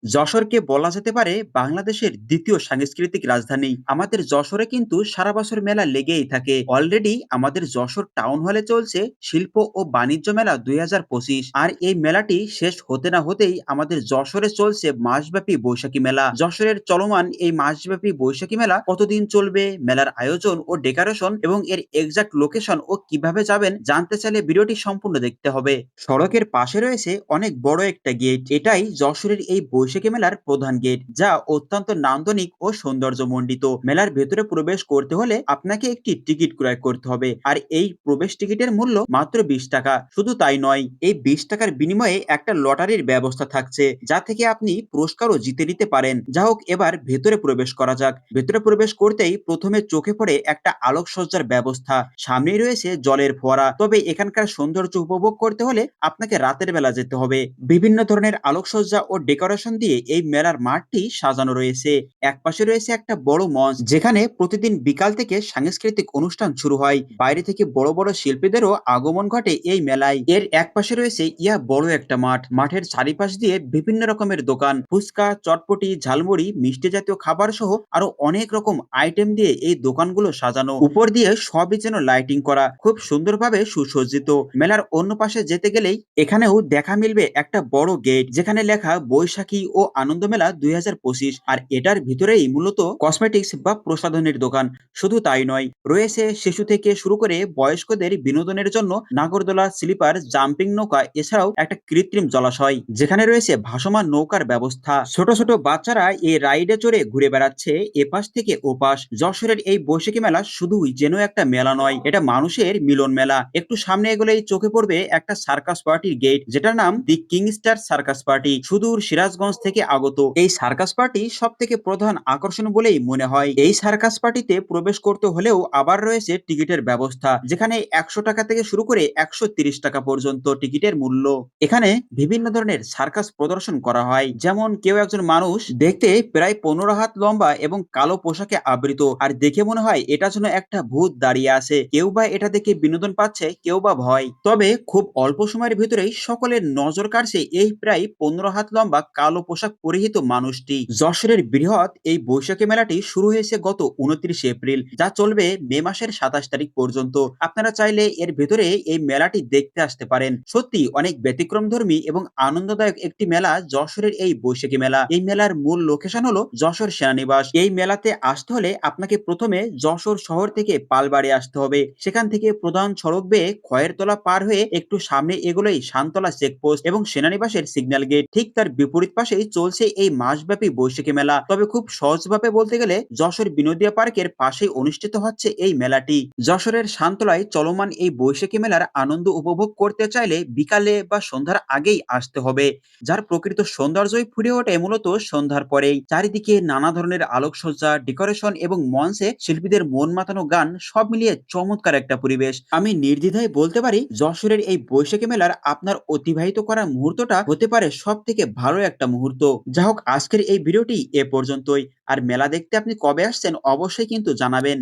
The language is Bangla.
যশোরকে বলা যেতে পারে বাংলাদেশের দ্বিতীয় সাংস্কৃতিক রাজধানী। আমাদের যশোরে কিন্তু সারা বছর মেলা লেগেই থাকে। অলরেডি আমাদের যশোর টাউন হলে চলছে শিল্প ও বাণিজ্য মেলা 2025, আর এই মেলাটি শেষ হতে না হতেই আমাদের যশোরে চলছে মাসব্যাপী বৈশাখী মেলা। যশোরের চলমান এই মাসব্যাপী বৈশাখী মেলা কতদিন চলবে, মেলার আয়োজন ও ডেকোরেশন এবং এর এক্সাক্ট লোকেশন ও কিভাবে যাবেন জানতে চাইলে ভিডিওটি সম্পূর্ণ দেখতে হবে। সড়কের পাশে রয়েছে অনেক বড় একটা গেট, এটাই যশোরের এই বৈশাখী মেলার প্রধান গেট, যা অত্যন্ত নান্দনিক ও সৌন্দর্যমণ্ডিত। মেলার ভেতরে প্রবেশ করতে হলে আপনাকে একটি টিকিট ক্রয় করতে হবে, আর এই প্রবেশ টিকিটের মূল্য মাত্র 20 টাকা। শুধু তাই নয়, এই 20 টাকার বিনিময়ে একটা লটারির ব্যবস্থা থাকছে, যা থেকে আপনি পুরস্কারও জিতে নিতে পারেন। যা হোক, এবার ভেতরে প্রবেশ করা যাক। ভেতরে প্রবেশ করতেই প্রথমে চোখে পড়ে একটা আলোকসজ্জার ব্যবস্থা। সামনেই রয়েছে জলের ফোয়ারা, তবে এখানকার সৌন্দর্য উপভোগ করতে হলে আপনাকে রাতের বেলা যেতে হবে। বিভিন্ন ধরনের আলোকসজ্জা ও ডেকোরেশন দিয়ে এই মেলার মাঠটি সাজানো রয়েছে। একপাশে রয়েছে একটা বড় মঞ্চ, যেখানে প্রতিদিন বিকাল থেকে সাংস্কৃতিক অনুষ্ঠান শুরু হয়। বাইরে থেকে বড় বড় শিল্পীদেরও আগমন ঘটে এই মেলায়। এর একপাশে রয়েছে বড় একটা মাঠ। মাঠের চারিপাশ দিয়ে বিভিন্ন রকমের দোকান, ফুচকা, চটপটি, ঝালমুড়ি, মিষ্টি জাতীয় খাবার সহ আরো অনেক রকম আইটেম দিয়ে এই দোকানগুলো সাজানো। উপর দিয়ে সবই যেন লাইটিং করা, খুব সুন্দরভাবে সুসজ্জিত। মেলার অন্য পাশে যেতে গেলেই এখানেও দেখা মিলবে একটা বড় গেট, যেখানে লেখা বৈশাখী ও আনন্দ মেলা 2025, আর এটার ভিতরেই মূলত কসমেটিক্স বা প্রসাধনের দোকান। শুধু তাই নয়, রয়েছে শিশু থেকে শুরু করে বয়স্কদের বিনোদনের জন্য নাগরদোলা, স্লিপার, জাম্পিং নৌকা, এছাড়াও একটা কৃত্রিম জলাশয়, যেখানে রয়েছে ভাসমান নৌকার ব্যবস্থা। ছোট ছোট বাচ্চারা এই রাইডে চড়ে ঘুরে বেড়াচ্ছে এপাশ থেকে ওপাশ। যশোরের এই বৈশাখী মেলা শুধুই যেন একটা মেলা নয়, এটা মানুষের মিলন মেলা। একটু সামনে এগোলেই চোখে পড়বে একটা সার্কাস পার্টির গেট, যেটার নাম the king star circus party, সুদূর সিরাজগঞ্জ থেকে আগত। এই সার্কাস পার্টি সব থেকে প্রধান আকর্ষণ বলেই মনে হয়। এই সার্কাস পার্টিতে প্রবেশ করতে হলেও আবার রয়েছে টিকিটের ব্যবস্থা, যেখানে 100 টাকা থেকে শুরু করে 130 টাকা পর্যন্ত টিকিটের মূল্য। এখানে বিভিন্ন ধরনের সার্কাস প্রদর্শন করা হয়, যেমন কেউ একজন মানুষ দেখতে প্রায় 15 হাত লম্বা এবং কালো পোশাকে আবৃত, আর দেখে মনে হয় এটা যেন একটা ভূত দাঁড়িয়ে আছে। কেউ বা এটা দেখে বিনোদন পাচ্ছে, কেউ বা ভয়। তবে খুব অল্প সময়ের ভিতরেই সকলের নজর কাড়ছে এই প্রায় 15 হাত লম্বা কালো পোশাক পরিহিত মানুষটি। যশোরের বৃহৎ এই বৈশাখী মেলাটি শুরু হয়েছে গত 29 এপ্রিল, যা চলবে মে মাসের 27 তারিখ পর্যন্ত। আপনারা চাইলে এর ভেতরে এই মেলাটি দেখতে আসতে পারেন। সত্যি অনেক ব্যতিক্রমধর্মী এবং আনন্দদায়ক একটি মেলা যশোরের এই বৈশাখী মেলা। এই মেলার মূল লোকেশন হলো যশোর সেনানিবাস। এই মেলাতে আসতে হলে আপনাকে প্রথমে যশোর শহর থেকে পালবাড়ি আসতে হবে। সেখান থেকে প্রধান সড়ক বেয়ে খয়েরতলা পার হয়ে একটু সামনে এগোলেই শান্তলা চেকপোস্ট এবং সেনানিবাসের সিগন্যাল গেট। ঠিক তার বিপরীত পাশেই চলছে এই মাসব্যাপী বৈশাখী মেলা। তবে খুব সহজভাবে বলতে গেলে যশোর বিনোদিয়া পার্কের পাশেই অনুষ্ঠিত হচ্ছে এই মেলাটি। যশোরের শান্তলায় চলমান এই বৈশাখী মেলার আনন্দ উপভোগ করতে চাইলে বিকালে বা সন্ধ্যার আগেই আসতে হবে, যার প্রকৃত সৌন্দর্যই ফুটে ওঠে মূলত সন্ধ্যার পরেই। চারিদিকে নানা ধরনের আলোকসজ্জা, ডেকোরেশন এবং মঞ্চে শিল্পীদের মন মাতানো গান, সব মিলিয়ে চমৎকার একটা পরিবেশ। আমি নির্দ্বিধায় বলতে পারি যশোরের এই বৈশাখী মেলার আপনার অতিবাহিত করা মুহূর্তটা হতে পারে সব থেকে ভালো একটা মুহূর্ত। যা হোক, আজকের এই ভিডিওটি এ পর্যন্তই। আর মেলা দেখতে আপনি কবে আসছেন অবশ্যই কিন্তু জানাবেন।